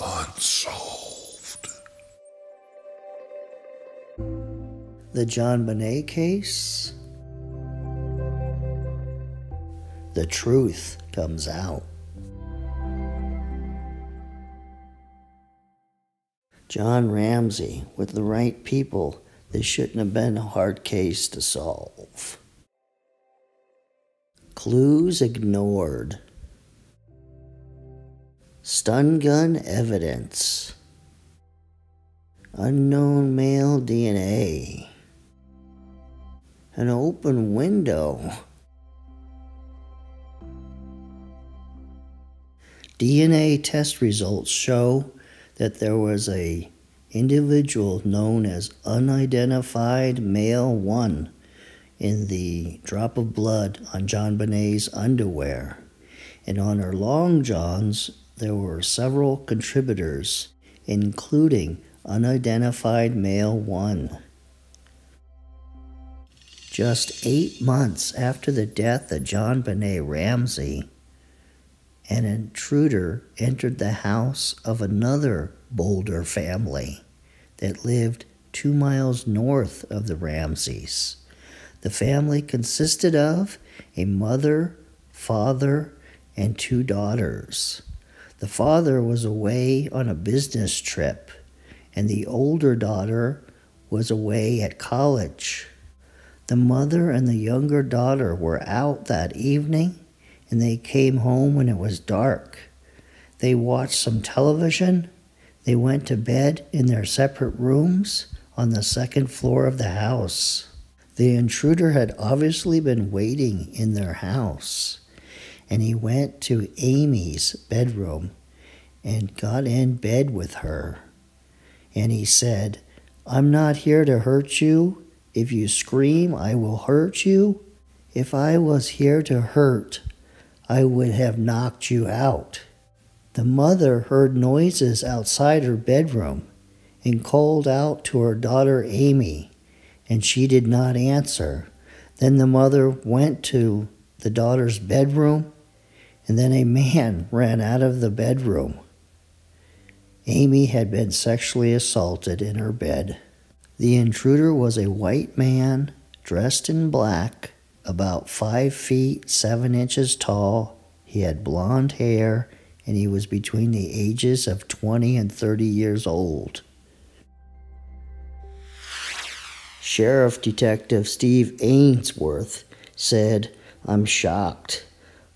Unsolved. The JonBenet case. The truth comes out. John Ramsey, with the right people, this shouldn't have been a hard case to solve. Clues ignored. Stun gun evidence. Unknown male DNA. An open window. DNA test results show that there was a individual known as unidentified male 1 in the drop of blood on JonBenet's underwear. And on her long johns, there were several contributors, including unidentified male 1. Just 8 months after the death of JonBenet Ramsey, an intruder entered the house of another Boulder family that lived 2 miles north of the Ramseys. The family consisted of a mother, father, and 2 daughters. The father was away on a business trip, and the older daughter was away at college. The mother and the younger daughter were out that evening, and they came home when it was dark. They watched some television. They went to bed in their separate rooms on the 2nd floor of the house. The intruder had obviously been waiting in their house, and he went to Amy's bedroom and got in bed with her. And he said, "I'm not here to hurt you. If you scream, I will hurt you. If I was here to hurt, I would have knocked you out." The mother heard noises outside her bedroom and called out to her daughter Amy, and she did not answer. Then the mother went to the daughter's bedroom, and then a man ran out of the bedroom. Amy had been sexually assaulted in her bed. The intruder was a white man dressed in black, about 5 feet 7 inches tall. He had blonde hair, and he was between the ages of 20 and 30 years old. Sheriff Detective Steve Ainsworth said, "I'm shocked.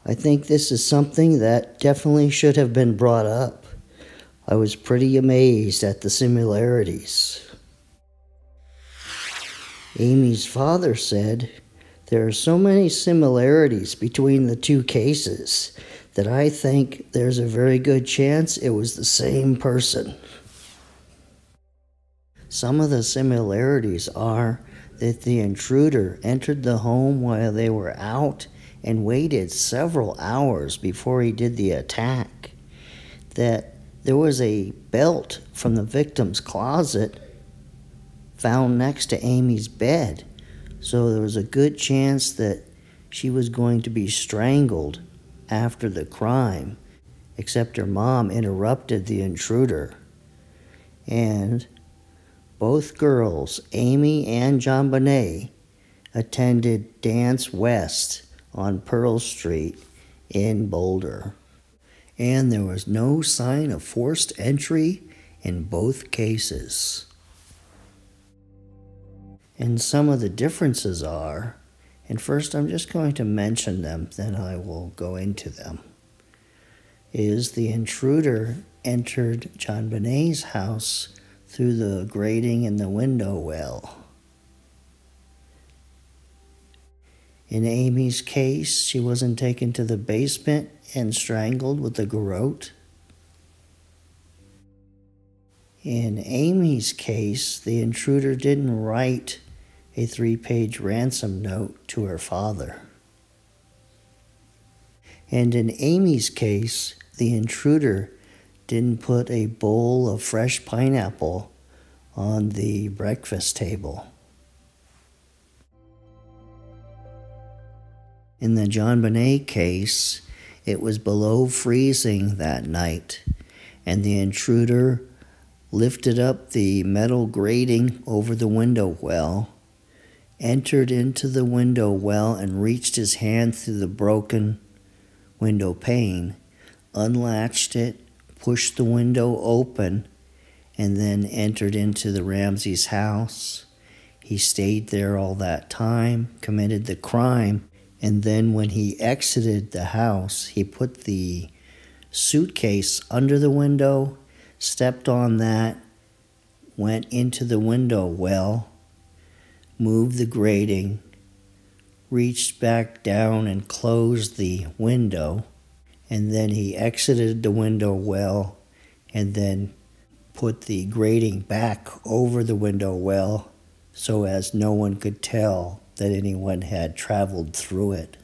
I think this is something that definitely should have been brought up. I was pretty amazed at the similarities." Amy's father said, "There are so many similarities between the 2 cases that I think there's a very good chance it was the same person." Some of the similarities are that the intruder entered the home while they were out and waited several hours before he did the attack, that there was a belt from the victim's closet found next to Amy's bed, so there was a good chance that she was going to be strangled after the crime, except her mom interrupted the intruder. And both girls, Amy and JonBenet, attended Dance West on Pearl Street in Boulder. And there was no sign of forced entry in both cases. And some of the differences are, and first I'm just going to mention them, then I will go into them, is the intruder entered JonBenet's house through the grating in the window well. In Amy's case, she wasn't taken to the basement and strangled with a garrote. In Amy's case, the intruder didn't write a 3-page ransom note to her father. And in Amy's case, the intruder didn't put a bowl of fresh pineapple on the breakfast table. In the JonBenet case, it was below freezing that night, and the intruder lifted up the metal grating over the window well, entered into the window well and reached his hand through the broken window pane, unlatched it, pushed the window open, and then entered into the Ramseys' house. He stayed there all that time, committed the crime, and then when he exited the house, he put the suitcase under the window, stepped on that, went into the window well, moved the grating, reached back down and closed the window, and then he exited the window well and then put the grating back over the window well so as no one could tell that anyone had traveled through it.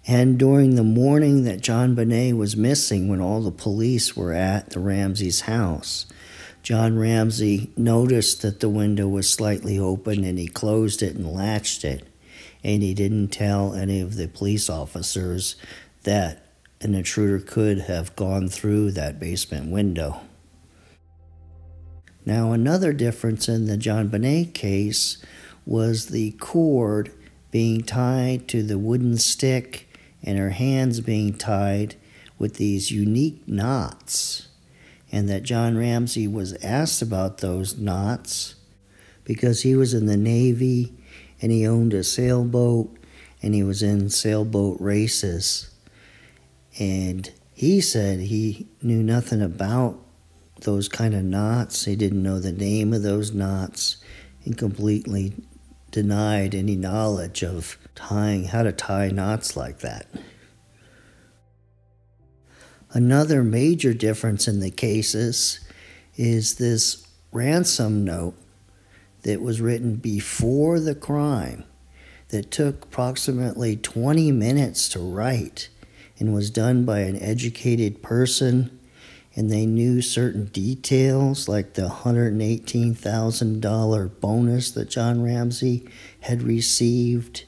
And during the morning that JonBenet was missing, when all the police were at the Ramseys' house, John Ramsey noticed that the window was slightly open and he closed it and latched it. And he didn't tell any of the police officers that an intruder could have gone through that basement window. Now, another difference in the JonBenet case was the cord being tied to the wooden stick and her hands being tied with these unique knots, and that John Ramsey was asked about those knots because he was in the Navy and he owned a sailboat and he was in sailboat races. And he said he knew nothing about those kind of knots. He didn't know the name of those knots and completely denied any knowledge of how to tie knots like that. Another major difference in the cases is this ransom note that was written before the crime that took approximately 20 minutes to write and was done by an educated person, and they knew certain details like the $118,000 bonus that John Ramsey had received,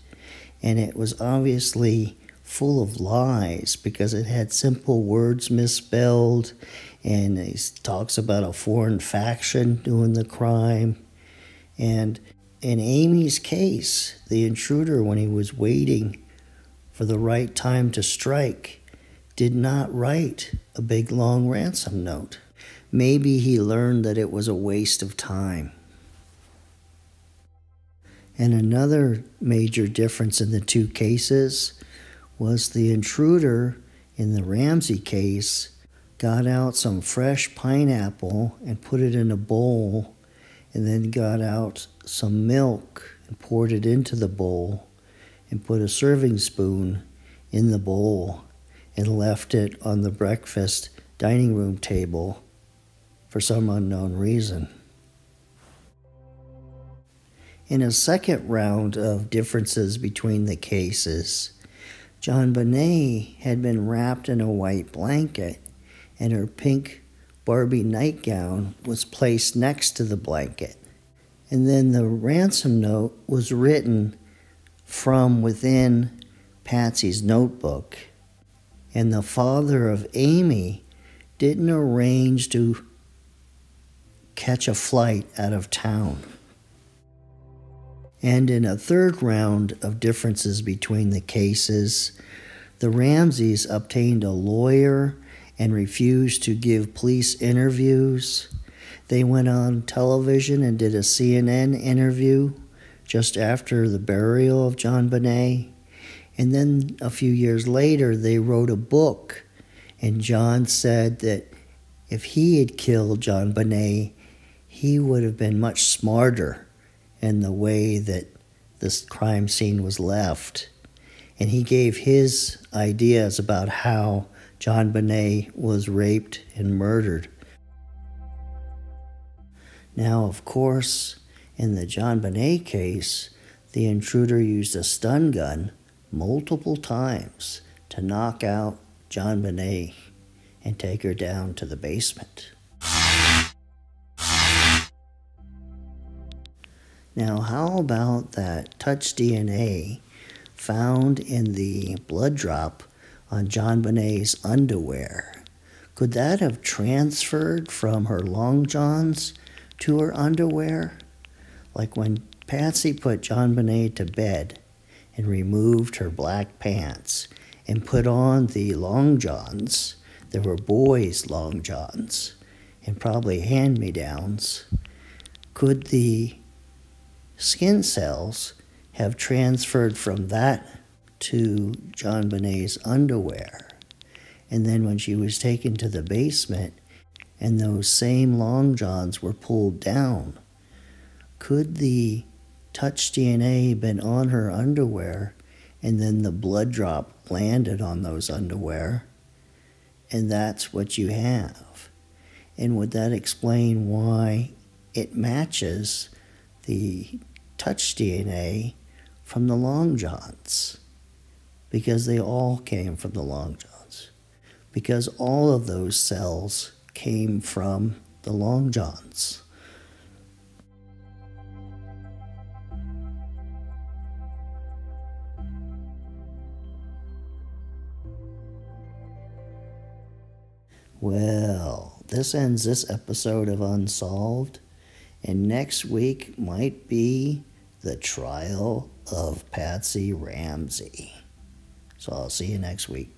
and it was obviously full of lies because it had simple words misspelled, and he talks about a foreign faction doing the crime. And in Amy's case, the intruder, when he was waiting for the right time to strike, did not write a big long ransom note. Maybe he learned that it was a waste of time. And another major difference in the two cases was the intruder in the Ramsey case got out some fresh pineapple and put it in a bowl, and then got out some milk and poured it into the bowl and put a serving spoon in the bowl and left it on the breakfast dining room table for some unknown reason. In a second round of differences between the cases, JonBenet had been wrapped in a white blanket, and her pink Barbie nightgown was placed next to the blanket. And then the ransom note was written from within Patsy's notebook. And the father of Amy didn't arrange to catch a flight out of town. And in a third round of differences between the cases, the Ramseys obtained a lawyer and refused to give police interviews. They went on television and did a CNN interview just after the burial of JonBenet. And then a few years later, they wrote a book, and John said that if he had killed JonBenet, he would have been much smarter in the way that this crime scene was left. And he gave his ideas about how JonBenet was raped and murdered. Now, of course, in the JonBenet case, the intruder used a stun gun multiple times to knock out JonBenet and take her down to the basement. Now, how about that touch DNA found in the blood drop on JonBenet's underwear Could that have transferred from her long johns to her underwear? Like when Patsy put JonBenet to bed and removed her black pants and put on the long johns. There were boys' long johns and probably hand-me-downs. Could the skin cells have transferred from that to JonBenet's underwear? And then when she was taken to the basement and those same long johns were pulled down, could the touch DNA been on her underwear and then the blood drop landed on those underwear and that's what you have? And would that explain why it matches the touch DNA from the long johns? Because they all came from the long johns. Because all of those cells came from the long johns. Well, this ends this episode of Unsolved, and next week might be the trial of Patsy Ramsey. So I'll see you next week.